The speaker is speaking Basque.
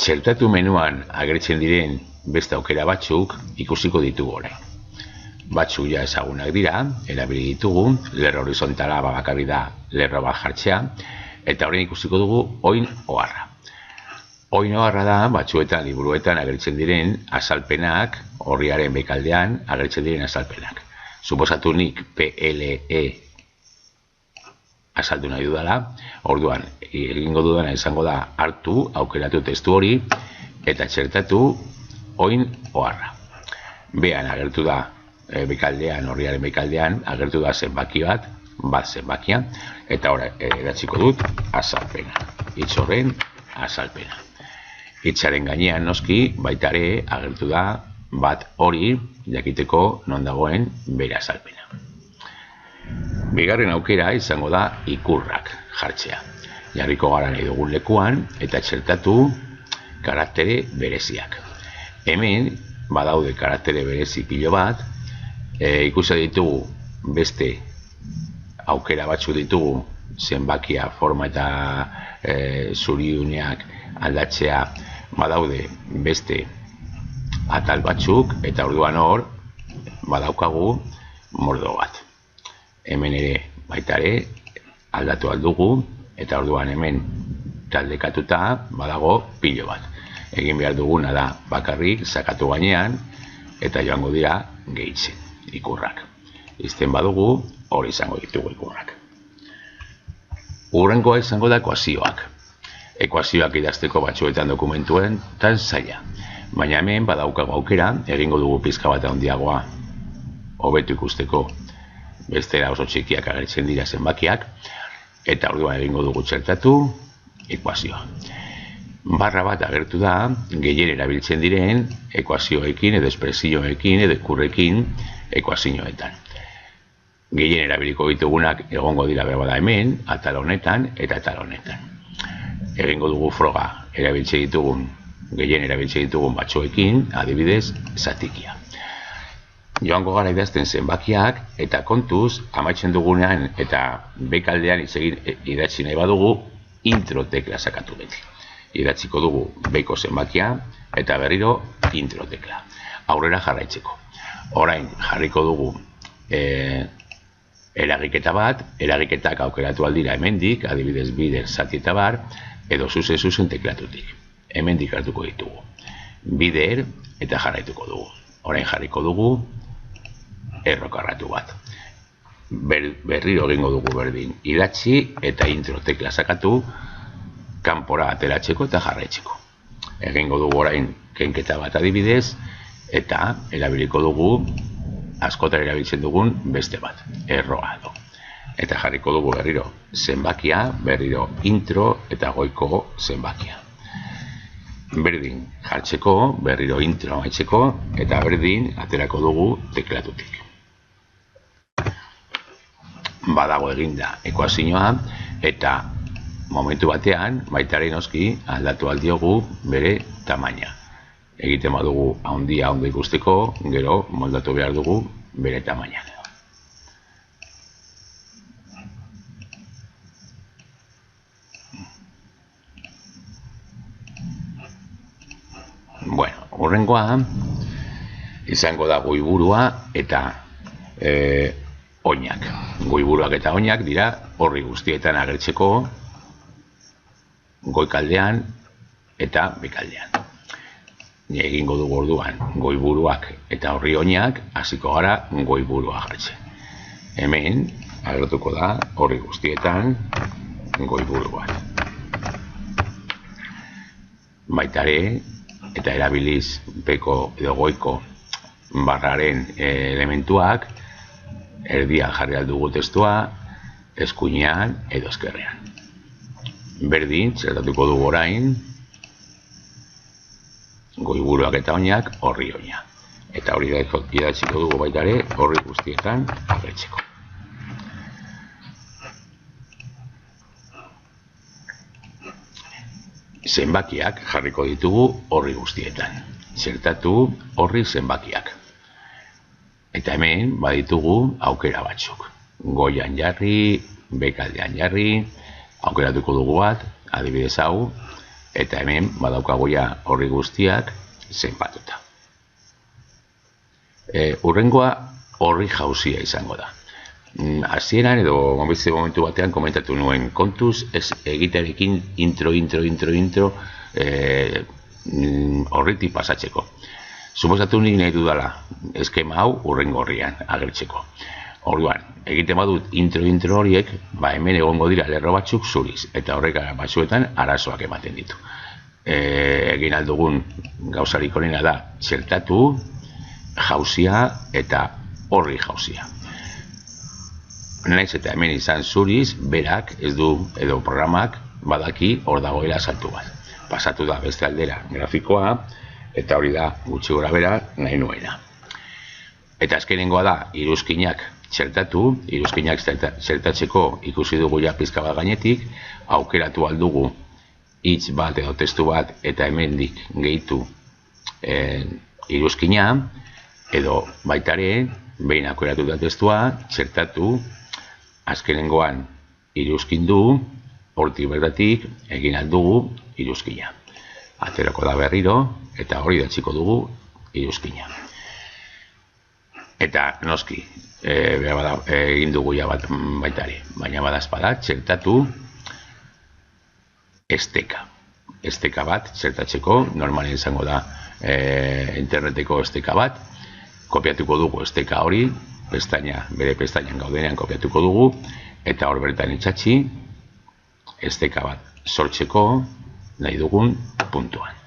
Txertatu menuan agertzen diren beste aukera batzuk ikusiko ditugu orain. Batzuk ja ezagunak dira, erabili ditugu, lerro horizontala bakarrik da lerro bat jartzea, eta orain ikusiko dugu oin oharra. Oin oharra da batzuetan liburuetan agertzen diren azalpenak, orriaren bekaldean agertzen diren azalpenak. Suposatu nik PLE azaldu nahi dudala, orduan egingo dudana izango da hartu, aukeratu testu hori, eta txertatu oin oharra. Behan agertu da bekaldean, orriaren bekaldean, agertu da zenbaki bat zenbakia, eta ora edatziko dut azalpena. Hitz horren azalpena. Hitzaren gainean noski, baita ere agertu da bat hori jakiteko non dagoen bere azalpena. Bigarren aukera izango da ikurrak jartzea. Jarriko gara nahi dugun lekuan eta txertatu karaktere bereziak. Hemen badaude karaktere berezi pilo bat, ikusi ditugu beste aukera batzu ditugu zenbakia, forma eta zuriduneak aldatzea, badaude beste atal batzuk eta orduan hor badaukagu mordo bat. Hemen ere baita ere aldatu aldugu eta orduan hemen taldekatuta badago pilo bat. Egin behar duguna da bakarrik sakatu gainean eta joango dira gehitzen ikurrak. Izten badugu hori izango ditugu ikurrak. Hurrengoa izango da ekuazioak. Ekuazioak idazteko batzuetan dokumentuen tan zaila. Baina hemen badaukago aukera, egingo dugu pizka bat handiagoa hobetu ikusteko. Bestera oso txikiak agertzen dira zenbakiak, eta orduan egingo dugu txertatu ekuazioa. Barra bat agertu da, gehien erabiltzen diren ekuazioekin, edo espresioekin, edo ikurrekin ekuazioetan. Gehien erabiliko ditugunak egongo dira berbada hemen, atal honetan eta atal honetan. Egingo dugu froga gehien erabiltzen ditugun batzuekin, adibidez, zatikia. Joango gara idazten zenbakiak eta kontuz, amaitzen dugunean eta bekaldean idatzi nahi badugu, intro tekla sakatu beti. Idatziko dugu beko zenbakia eta berriro intro tekla. Aurrera jarraitzeko. Orain jarriko dugu eragiketa bat, eragiketak aukeratu aldira hemendik, adibidez bider, zati eta bar, edo zuzen teklatutik. Hemendik hartuko ditugu. Bider eta jarraituko dugu. Orain jarriko dugu errokarratu bat. Berriro egingo dugu berdin. Idatzi eta intro tekla sakatu, kanpora ateratzeko eta jarraitzeko. Egingo dugu orain kenketa bat adibidez, eta erabiliko dugu askotan erabiltzen dugun beste bat, erroado. Eta jarriko dugu berriro zenbakia, berriro intro eta goiko zenbakia. Berdin jartzeko, berriro intro amaitzeko, eta berdin aterako dugu teklatutik. Badago eginda ekuazioa, eta momentu batean, baitare noski, aldatu aldiogu bere tamaina. Egiten badugu handia ondo ikusteko, gero moldatu behar dugu bere tamaina. Bueno, hurrengoa izango da goiburua eta oinak. Goiburuak eta oinak dira horri guztietan agertzeko goikaldean eta bekaldean. Egingo dugu orduan goiburuak eta horri oinak, hasiko gara goiburua jartzen. Hemen agertuko da horri guztietan goiburua. Baitare eta erabiliz beko edo goiko barraren elementuak erdian jarri aldugu testua, eskuinean edo eskerrean. Berdin, txertatuko dugu orain, goiburuak eta oinak horri oina. Eta hori idatziko dugu baitare horri guztietan agertzeko. Zenbakiak jarriko ditugu horri guztietan. Txertatu horri zenbakiak. Eta hemen baditugu aukera batzuk. Goian jarri, bekaldean jarri, aukeratuko dugu bat, adibidez hau, Eta hemen badaukagoia horri guztiak zenbatuta. Hurrengoa horri jauzia izango da. Hasieran edo momentu batean komentatu nuen kontuz ez egitearekin intro horretik pasatzeko. Suposatu nik nahi dudala eskema hau hurrengo horrian agertzeko. Orduan, egiten badut intro horiek, hemen egongo dira lerro batzuk zuriz, eta horrek batzuetan arazoak ematen ditu. Egin aldugun gauzarik honena da txertatu, jauzia eta horri jauzia. Naiz eta hemen izan zuriz, berak ez du edo programak badaki hor dagoela saltu bat. Pasatu da beste aldera grafikoa, eta hori da gutxi gora bera nahi nuena. Eta azkenengoa da iruzkinak txertatu, iruzkinak txertatzeko ikusi dugu ja pizka bat gainetik, aukeratu aldugu hitz bat edo testu bat eta hemendik gehitu iruzkina, edo baitare, behin aukeratu da testua, txertatu, azkenengoan iruzkin du, hortik bertatik egin aldugu iruzkina. Aterako da berriro, eta hori datziko dugu iruzkina. Eta noski, egin dugu ja bat baitari, baina badazpada txertatu esteka. Esteka bat txertatzeko, normalen izango da interneteko esteka bat, kopiatuko dugu esteka hori, bere pestainan gaudenean kopiatuko dugu, eta hor bertan itxatxi, esteka bat sortzeko nahi dugun puntuan.